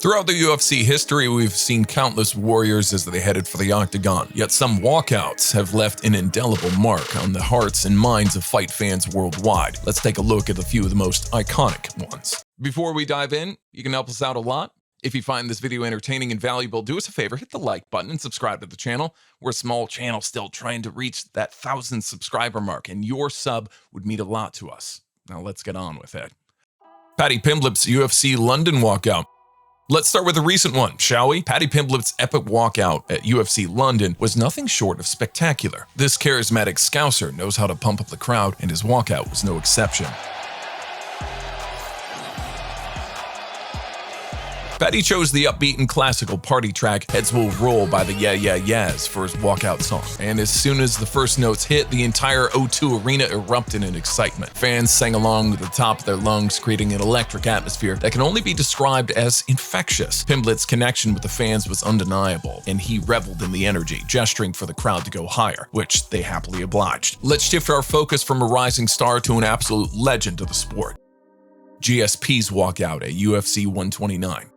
Throughout the UFC history, we've seen countless warriors as they headed for the octagon, yet some walkouts have left an indelible mark on the hearts and minds of fight fans worldwide. Let's take a look at a few of the most iconic ones. Before we dive in, you can help us out a lot. If you find this video entertaining and valuable, do us a favor, hit the like button and subscribe to the channel. We're a small channel still trying to reach that 1,000 subscriber mark, and your sub would mean a lot to us. Now let's get on with it. Paddy Pimblett's UFC London Walkout. Let's start with a recent one, shall we? Paddy Pimblett's epic walkout at UFC London was nothing short of spectacular. This charismatic Scouser knows how to pump up the crowd, and his walkout was no exception. Paddy chose the upbeat and classical party track Heads Will Roll by the Yeah Yeah Yeahs for his walkout song. And as soon as the first notes hit, the entire O2 arena erupted in excitement. Fans sang along at the top of their lungs, creating an electric atmosphere that can only be described as infectious. Pimblett's connection with the fans was undeniable, and he reveled in the energy, gesturing for the crowd to go higher, which they happily obliged. Let's shift our focus from a rising star to an absolute legend of the sport. GSP's walkout at UFC 129.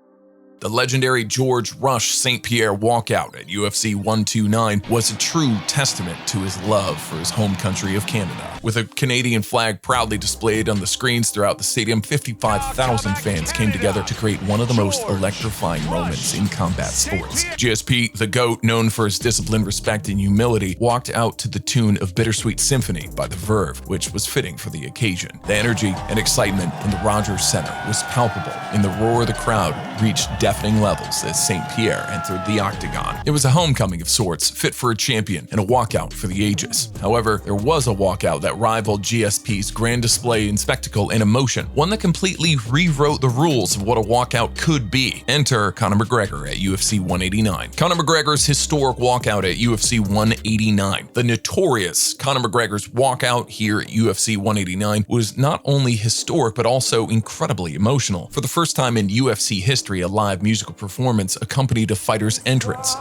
The legendary George Rush St. Pierre walkout at UFC 129 was a true testament to his love for his home country of Canada. With a Canadian flag proudly displayed on the screens throughout the stadium, 55,000 fans came together to create one of the most electrifying moments in combat sports. GSP, the GOAT, known for his discipline, respect, and humility, walked out to the tune of Bittersweet Symphony by The Verve, which was fitting for the occasion. The energy and excitement in the Rogers Center was palpable, and the roar of the crowd reached deafening levels as St. Pierre entered the octagon. It was a homecoming of sorts, fit for a champion, and a walkout for the ages. However, there was a walkout that rivaled GSP's grand display in spectacle and emotion, one that completely rewrote the rules of what a walkout could be. Enter Conor McGregor at UFC 189. Conor McGregor's historic walkout at UFC 189. The notorious Conor McGregor's walkout here at UFC 189 was not only historic but also incredibly emotional. For the first time in UFC history, a live musical performance accompanied a fighter's entrance.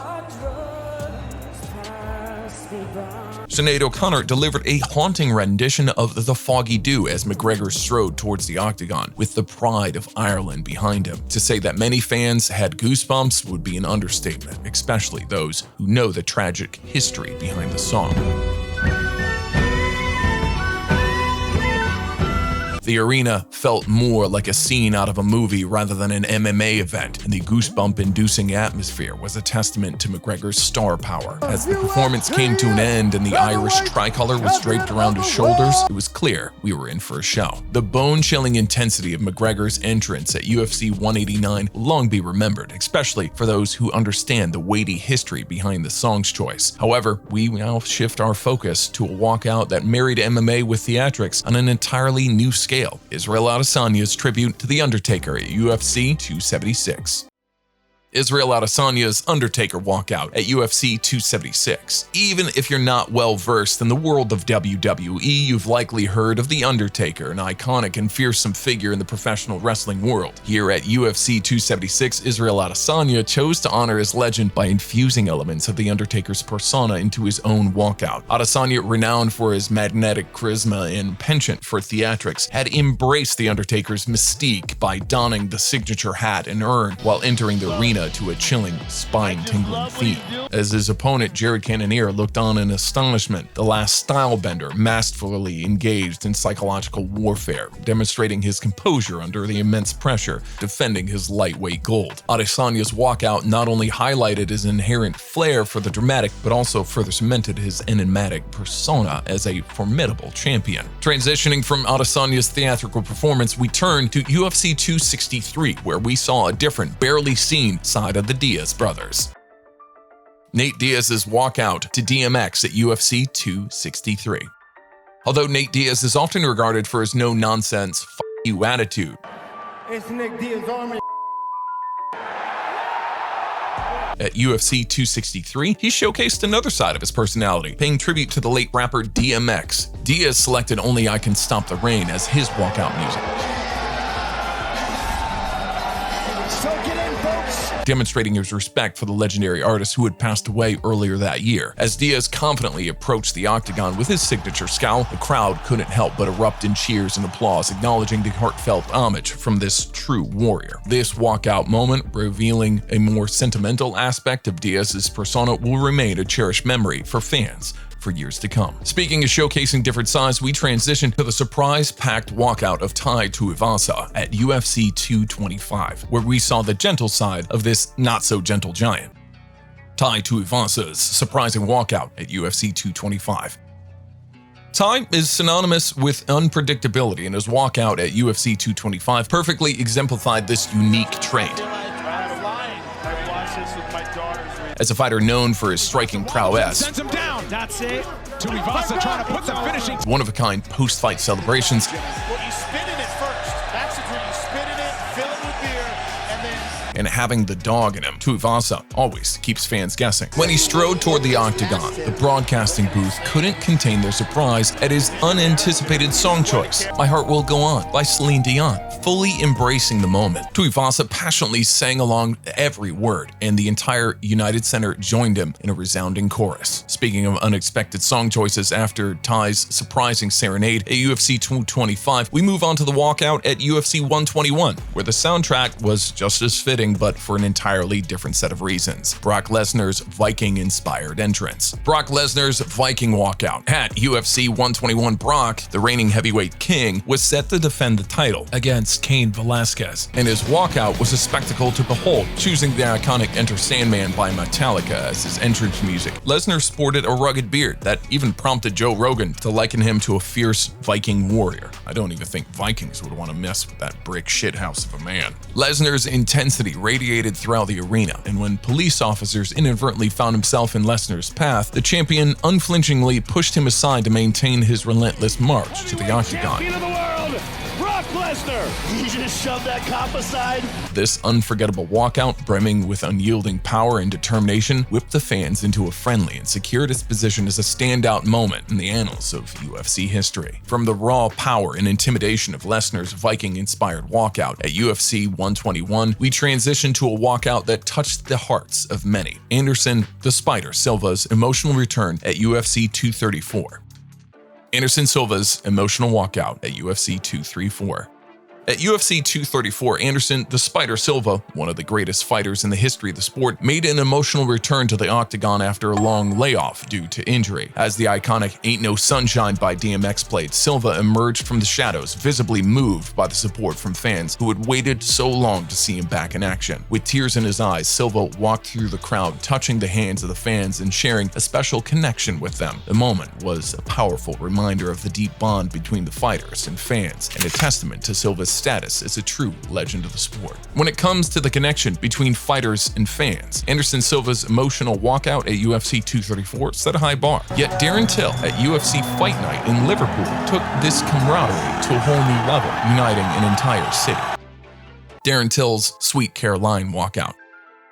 Sinead O'Connor delivered a haunting rendition of The Foggy Dew as McGregor strode towards the octagon, with the pride of Ireland behind him. To say that many fans had goosebumps would be an understatement, especially those who know the tragic history behind the song. The arena felt more like a scene out of a movie rather than an MMA event, and the goosebump-inducing atmosphere was a testament to McGregor's star power. As the performance came to an end and the Irish tricolor was draped around his shoulders, it was clear we were in for a show. The bone-chilling intensity of McGregor's entrance at UFC 189 will long be remembered, especially for those who understand the weighty history behind the song's choice. However, we now shift our focus to a walkout that married MMA with theatrics on an entirely new scale. Israel Adesanya's tribute to The Undertaker at UFC 276. Israel Adesanya's Undertaker walkout at UFC 276. Even if you're not well versed in the world of WWE, you've likely heard of The Undertaker, an iconic and fearsome figure in the professional wrestling world. Here at UFC 276, Israel Adesanya chose to honor his legend by infusing elements of The Undertaker's persona into his own walkout. Adesanya, renowned for his magnetic charisma and penchant for theatrics, had embraced The Undertaker's mystique by donning the signature hat and urn while entering the arena to a chilling, spine-tingling theme. As his opponent Jared Cannonier looked on in astonishment, the last stylebender masterfully engaged in psychological warfare, demonstrating his composure under the immense pressure, defending his lightweight gold. Adesanya's walkout not only highlighted his inherent flair for the dramatic, but also further cemented his enigmatic persona as a formidable champion. Transitioning from Adesanya's theatrical performance, we turn to UFC 263, where we saw a different, barely seen side of the Diaz brothers. Nate Diaz's walkout to DMX at UFC 263. Although Nate Diaz is often regarded for his no-nonsense, "F*** you" attitude, it's Nick Diaz Army. At UFC 263, he showcased another side of his personality, paying tribute to the late rapper DMX. Diaz selected Only I Can Stop the Rain as his walkout music. So get in. demonstrating his respect for the legendary artist who had passed away earlier that year. As Diaz confidently approached the octagon with his signature scowl, the crowd couldn't help but erupt in cheers and applause, acknowledging the heartfelt homage from this true warrior. This walkout moment, revealing a more sentimental aspect of Diaz's persona, will remain a cherished memory for fans for years to come. Speaking of showcasing different sides, we transition to the surprise-packed walkout of Tai Tuivasa at UFC 225, where we saw the gentle side of this not-so-gentle giant. Tai Tuivasa's surprising walkout at UFC 225. Tai is synonymous with unpredictability, and his walkout at UFC 225 perfectly exemplified this unique trait. As a fighter known for his striking prowess, sends him down. That's it. Tuivasa trying to put the finishing. One-of-a-kind post-fight celebrations. Well, you spin in it first. That's the trick. You spin in it, fill it with beer, and then... And having the dog in him, Tuivasa always keeps fans guessing. When he strode toward the octagon, the broadcasting booth couldn't contain their surprise at his unanticipated song choice, My Heart Will Go On by Celine Dion. Fully embracing the moment, Tuivasa passionately sang along every word, and the entire United Center joined him in a resounding chorus. Speaking of unexpected song choices, after Tai's surprising serenade at UFC 225, we move on to the walkout at UFC 121, where the soundtrack was just as fitting, but for an entirely different set of reasons. Brock Lesnar's Viking-inspired entrance. Brock Lesnar's Viking walkout. At UFC 121, Brock, the reigning heavyweight king, was set to defend the title against Cain Velasquez, and his walkout was a spectacle to behold, choosing the iconic Enter Sandman by Metallica as his entrance music. Lesnar sported a rugged beard that even prompted Joe Rogan to liken him to a fierce Viking warrior. I don't even think Vikings would want to mess with that brick shithouse of a man. Lesnar's intensity radiated throughout the arena, and when police officers inadvertently found himself in Lesnar's path, the champion unflinchingly pushed him aside to maintain his relentless march to the octagon. Champion of the world, Brock Lesnar! He just shoved that cop aside. This unforgettable walkout, brimming with unyielding power and determination, whipped the fans into a friendly and secured its position as a standout moment in the annals of UFC history. From the raw power and intimidation of Lesnar's Viking-inspired walkout at UFC 121, we transition to a walkout that touched the hearts of many. Anderson "The Spider" Silva's emotional return at UFC 234. Anderson Silva's emotional walkout at UFC 234. At UFC 234, Anderson "The Spider" Silva, one of the greatest fighters in the history of the sport, made an emotional return to the octagon after a long layoff due to injury. As the iconic Ain't No Sunshine by DMX played, Silva emerged from the shadows, visibly moved by the support from fans who had waited so long to see him back in action. With tears in his eyes, Silva walked through the crowd, touching the hands of the fans and sharing a special connection with them. The moment was a powerful reminder of the deep bond between the fighters and fans, and a testament to Silva's status as a true legend of the sport. When it comes to the connection between fighters and fans, Anderson Silva's emotional walkout at UFC 234 set a high bar. Yet Darren Till at UFC Fight Night in Liverpool took this camaraderie to a whole new level, uniting an entire city. Darren Till's Sweet Caroline walkout.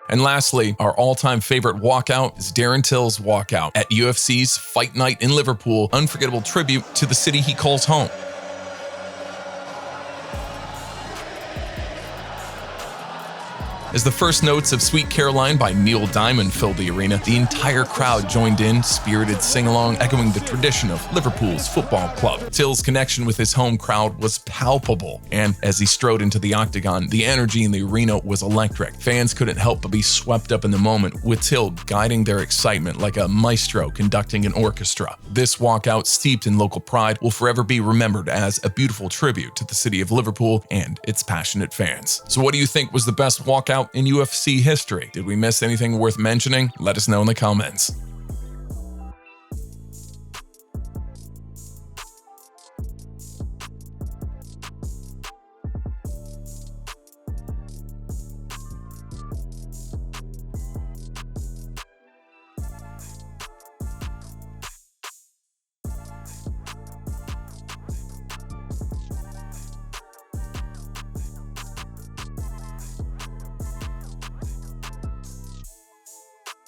And lastly, our all-time favorite walkout is Darren Till's walkout at UFC's Fight Night in Liverpool, unforgettable tribute to the city he calls home. As the first notes of Sweet Caroline by Neil Diamond filled the arena, the entire crowd joined in, spirited sing-along, echoing the tradition of Liverpool's football club. Till's connection with his home crowd was palpable, and as he strode into the octagon, the energy in the arena was electric. Fans couldn't help but be swept up in the moment, with Till guiding their excitement like a maestro conducting an orchestra. This walkout, steeped in local pride, will forever be remembered as a beautiful tribute to the city of Liverpool and its passionate fans. So what do you think was the best walkout in UFC history? Did we miss anything worth mentioning? Let us know in the comments.